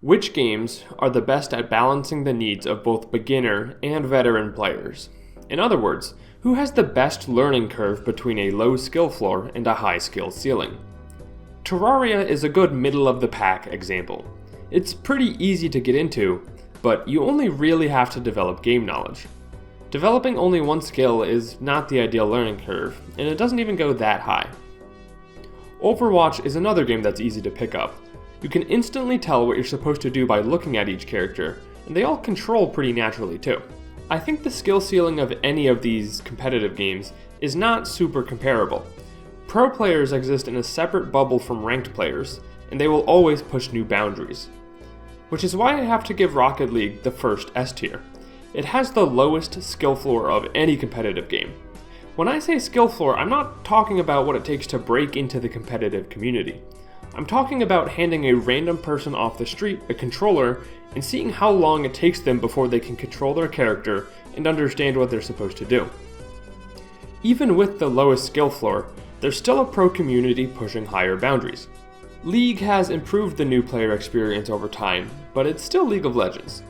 Which games are the best at balancing the needs of both beginner and veteran players? In other words, who has the best learning curve between a low skill floor and a high skill ceiling? Terraria is a good middle-of-the-pack example. It's pretty easy to get into, but you only really have to develop game knowledge. Developing only one skill is not the ideal learning curve, and it doesn't even go that high. Overwatch is another game that's easy to pick up. You can instantly tell what you're supposed to do by looking at each character, and they all control pretty naturally too. I think the skill ceiling of any of these competitive games is not super comparable. Pro players exist in a separate bubble from ranked players, and they will always push new boundaries. Which is why I have to give Rocket League the first S tier. It has the lowest skill floor of any competitive game. When I say skill floor, I'm not talking about what it takes to break into the competitive community. I'm talking about handing a random person off the street a controller and seeing how long it takes them before they can control their character and understand what they're supposed to do. Even with the lowest skill floor, there's still a pro community pushing higher boundaries. League has improved the new player experience over time, but it's still League of Legends.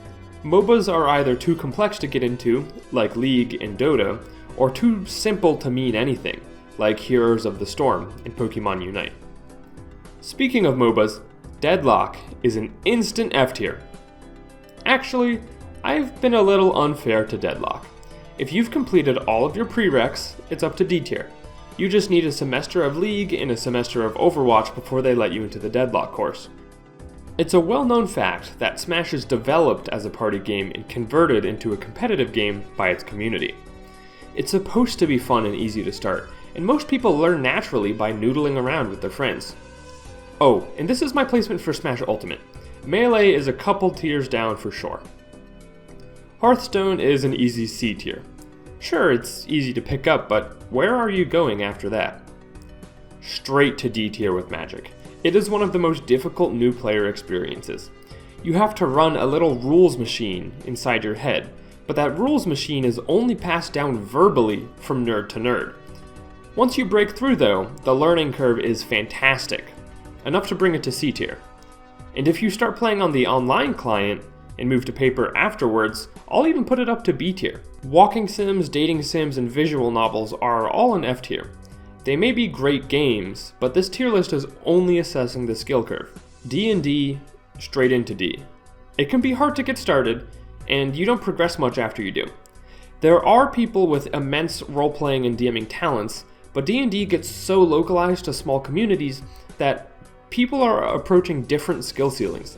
MOBAs are either too complex to get into, like League and Dota, or too simple to mean anything, like Heroes of the Storm and Pokemon Unite. Speaking of MOBAs, Deadlock is an instant F tier. Actually, I've been a little unfair to Deadlock. If you've completed all of your prereqs, it's up to D tier. You just need a semester of League and a semester of Overwatch before they let you into the Deadlock course. It's a well-known fact that Smash is developed as a party game and converted into a competitive game by its community. It's supposed to be fun and easy to start, and most people learn naturally by noodling around with their friends. Oh, and this is my placement for Smash Ultimate. Melee is a couple tiers down for sure. Hearthstone is an easy C tier. Sure, it's easy to pick up, but where are you going after that? Straight to D tier with Magic. It is one of the most difficult new player experiences. You have to run a little rules machine inside your head, but that rules machine is only passed down verbally from nerd to nerd. Once you break through though, the learning curve is fantastic, enough to bring it to C tier. And if you start playing on the online client and move to paper afterwards, I'll even put it up to B tier. Walking sims, dating sims, and visual novels are all in F tier. They may be great games, but this tier list is only assessing the skill curve. D&D, straight into D. It can be hard to get started, and you don't progress much after you do. There are people with immense role-playing and DMing talents, but D&D gets so localized to small communities that people are approaching different skill ceilings,